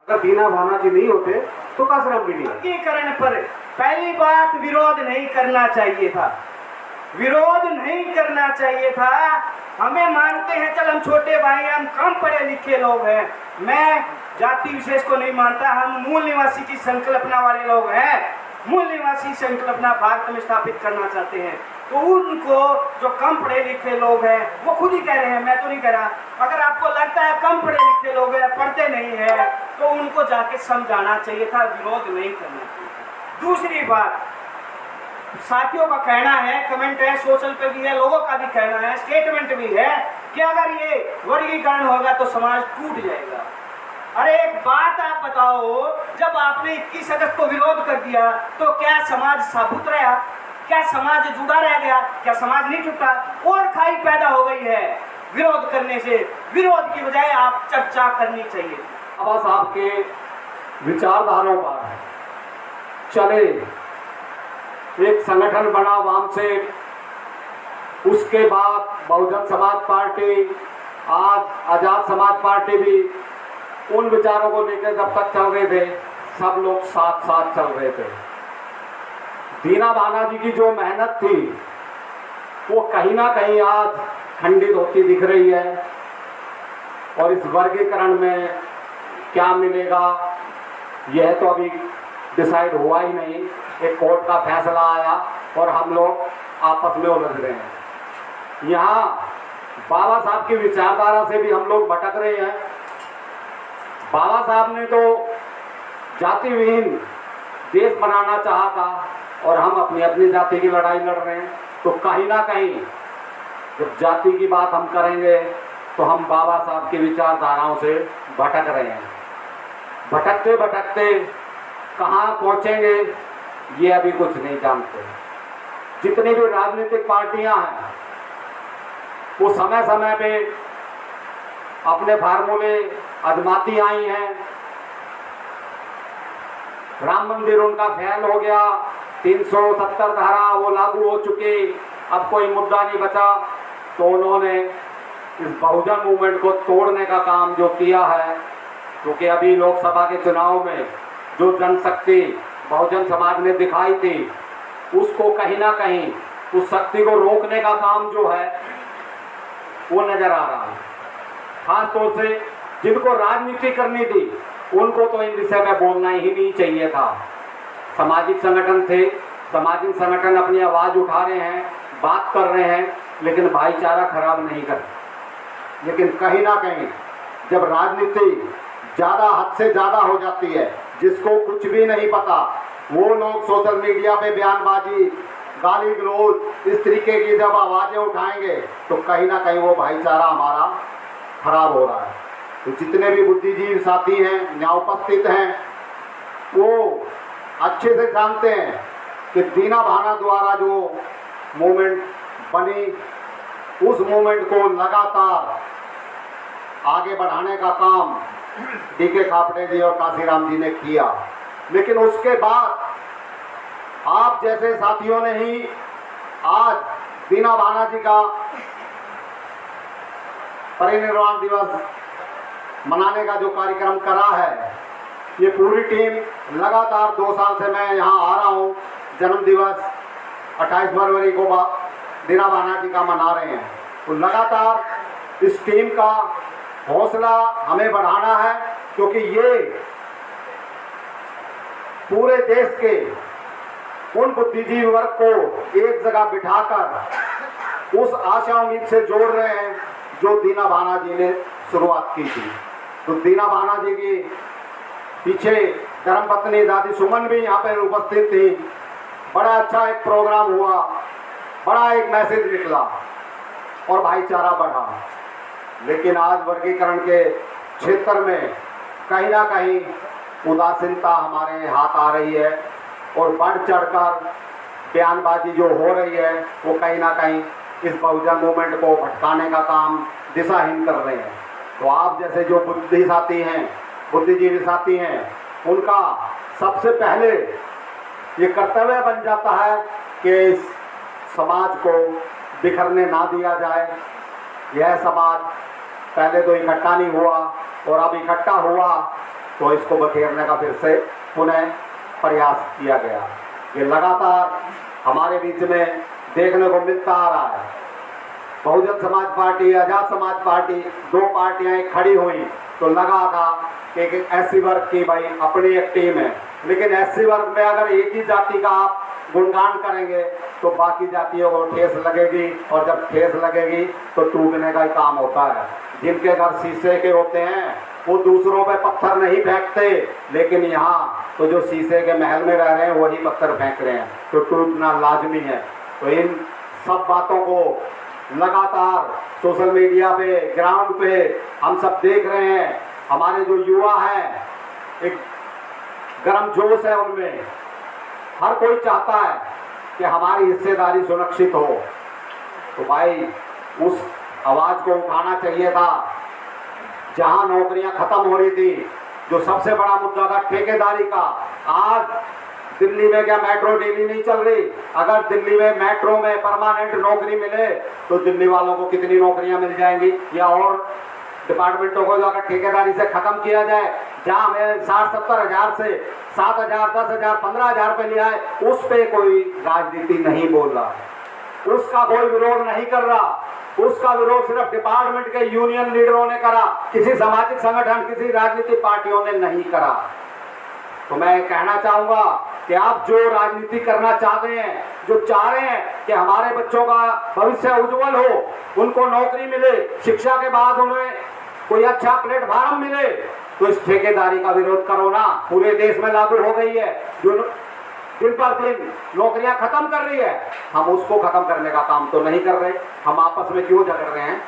अगर दीना भाना जी नहीं होते तो कासराम भी नहीं। वर्गीकरण पर पहली बात विरोध नहीं करना चाहिए था, विरोध नहीं करना चाहिए था। हमें मानते हैं, चल हम छोटे भाई हैं, हम कम पढ़े लिखे लोग हैं, मैं जाति विशेष को नहीं मानता, हम मूल निवासी की संकल्पना वाले लोग हैं, मूल निवासी संकल्पना भारत में स्थापित करना चाहते हैं। तो उनको जो कम पढ़े लिखे लोग हैं वो खुद ही कह रहे हैं, मैं तो नहीं कह रहा। अगर आपको लगता है कम पढ़े लिखे लोग हैं, पढ़ते नहीं है, तो उनको जाके समझाना चाहिए था, विरोध नहीं करना चाहिए। दूसरी बात, साथियों का कहना है, कमेंट है, सोशल पे भी है, लोगों का भी कहना है, स्टेटमेंट भी है कि अगर ये वर्गीकरण होगा तो समाज टूट जाएगा। अरे एक बात आप बताओ, जब आपने 21 अगस्त को विरोध कर दिया तो क्या समाज साबुत रहा? क्या समाज जुड़ा रह गया? क्या समाज नहीं टूटा? और खाई पैदा हो गई है विरोध करने से। विरोध की बजाय आप चर्चा करनी चाहिए। बाबा साहब के विचारधाराओं पर चले, एक संगठन बना वाम से, उसके बाद बहुजन समाज पार्टी, आज आजाद समाज पार्टी भी उन विचारों को लेकर जब तक चल रहे थे, सब लोग साथ साथ चल रहे थे। दीना भाना जी की जो मेहनत थी वो कहीं ना कहीं आज खंडित होती दिख रही है। और इस वर्गीकरण में क्या मिलेगा यह तो अभी डिसाइड हुआ ही नहीं। एक कोर्ट का फैसला आया और हम लोग आपस में उलझ रहे हैं। यहाँ बाबा साहब की विचारधारा से भी हम लोग भटक रहे हैं। बाबा साहब ने तो जाति विहीन देश बनाना चाहा था और हम अपनी अपनी जाति की लड़ाई लड़ रहे हैं। तो कहीं ना कहीं जब जाति की बात हम करेंगे तो हम बाबा साहब की विचारधाराओं से भटक रहे हैं। भटकते भटकते कहाँ पहुँचेंगे ये अभी कुछ नहीं जानते। जितनी भी राजनीतिक पार्टियां हैं वो समय समय पे अपने फार्मूले आजमाती आई हैं। राम मंदिर उनका फेल हो गया, 370 धारा वो लागू हो चुकी, अब कोई मुद्दा नहीं बचा। तो उन्होंने इस बहुजन मूवमेंट को तोड़ने का काम जो किया है, क्योंकि अभी लोकसभा के चुनाव में जो जनशक्ति बहुजन समाज ने दिखाई थी, उसको कहीं ना कहीं उस शक्ति को रोकने का काम जो है वो नजर आ रहा है। खास तौर से जिनको राजनीति करनी थी उनको तो इन विषय में बोलना ही नहीं चाहिए था। सामाजिक संगठन थे, सामाजिक संगठन अपनी आवाज़ उठा रहे हैं, बात कर रहे हैं, लेकिन भाईचारा खराब नहीं कर। लेकिन कहीं ना कहीं जब राजनीति ज़्यादा हद से ज़्यादा हो जाती है, जिसको कुछ भी नहीं पता, वो लोग सोशल मीडिया पे बयानबाजी, गाली गलौज, इस तरीके की जब आवाज़ें उठाएंगे तो कहीं ना कहीं वो भाईचारा हमारा खराब हो रहा है। तो जितने भी बुद्धिजीवी साथी हैं, यहाँ उपस्थित हैं, वो अच्छे से जानते हैं कि दीना भाना द्वारा जो मूवमेंट बनी, उस मूवमेंट को लगातार आगे बढ़ाने का काम डी.के. खापड़े जी और काशीराम जी ने किया। लेकिन उसके बाद आप जैसे साथियों ने ही आज दीना भाना जी का परिनिर्वाण दिवस मनाने का जो कार्यक्रम करा है, ये पूरी टीम लगातार 2 साल से मैं यहाँ आ रहा हूँ। जन्म दिवस 28 फरवरी को दीना भाना जी का मना रहे हैं। तो लगातार इस टीम का हौसला हमें बढ़ाना है, क्योंकि ये पूरे देश के उन बुद्धिजीवी वर्ग को एक जगह बिठाकर उस आशा उम्मीद से जोड़ रहे हैं जो दीना भाना जी ने शुरुआत की थी। तो दीना भाना जी की पीछे धर्मपत्नी दादी सुमन भी यहाँ पर उपस्थित थी। बड़ा अच्छा एक प्रोग्राम हुआ, बड़ा एक मैसेज निकला और भाईचारा बढ़ा। लेकिन आज वर्गीकरण के क्षेत्र में कहीं ना कहीं उदासीनता हमारे हाथ आ रही है और बढ़ चढ़कर बयानबाजी जो हो रही है वो कहीं ना कहीं इस बहुजन मूवमेंट को भटकाने का काम दिशाहीन कर रहे हैं। तो आप जैसे जो बुद्धि साथी हैं, बुद्धिजीवी साथी हैं, उनका सबसे पहले ये कर्तव्य बन जाता है कि इस समाज को बिखरने ना दिया जाए। यह समाज पहले तो इकट्ठा नहीं हुआ और अब इकट्ठा हुआ तो इसको बखेरने का फिर से पुनः प्रयास किया गया। ये लगातार हमारे बीच में देखने को मिलता आ रहा है। बहुजन समाज पार्टी, आजाद समाज पार्टी, दो पार्टियां खड़ी हुई तो लगा था कि एक एससी वर्ग की भाई अपनी एक टीम है, लेकिन एससी वर्ग में अगर एक ही जाति का आप गुणगान करेंगे तो बाकी जातियों को ठेस लगेगी, और जब ठेस लगेगी तो टूटने का ही काम होता है। जिनके घर शीशे के होते हैं वो दूसरों पे पत्थर नहीं फेंकते, लेकिन यहाँ तो जो शीशे के महल में रह रहे हैं वही पत्थर फेंक रहे हैं, तो टूटना लाजमी है। तो इन सब बातों को लगातार सोशल मीडिया पे, ग्राउंड पे हम सब देख रहे हैं। हमारे जो युवा हैं, एक गर्म जोश है उनमें, हर कोई चाहता है कि हमारी हिस्सेदारी सुरक्षित हो। तो भाई उस आवाज़ को उठाना चाहिए था। जहां नौकरियां खत्म हो रही थी, जो सबसे बड़ा मुद्दा था ठेकेदारी का, आज दिल्ली में क्या मेट्रो डेली नहीं चल रही? अगर दिल्ली में मेट्रो में परमानेंट नौकरी मिले तो दिल्ली वालों को कितनी नौकरियां मिल जाएंगी? या और डिपार्टमेंटों को जो अगर ठेकेदारी से खत्म किया जाए, जहां हमें 60-70 हज़ार से 7,000, 10,000, 15,000 पे लिया है, उस पे कोई राजनीति नहीं बोल रहा, उसका कोई विरोध नहीं कर रहा। उसका विरोध सिर्फ डिपार्टमेंट के यूनियन लीडरों ने करा, किसी सामाजिक संगठन, किसी राजनीतिक पार्टियों ने नहीं करा। तो मैं कहना चाहूंगा कि आप जो राजनीति करना चाहते हैं, जो चाह रहे हैं कि हमारे बच्चों का भविष्य उज्जवल हो, उनको नौकरी मिले, शिक्षा के बाद उन्हें कोई अच्छा प्लेटफॉर्म मिले, तो इस ठेकेदारी का विरोध करो ना। पूरे देश में लागू हो गई है, जो दिन पर दिन नौकरियां खत्म कर रही है। हम उसको खत्म करने का काम तो नहीं कर रहे, हम आपस में क्यों झगड़ रहे हैं?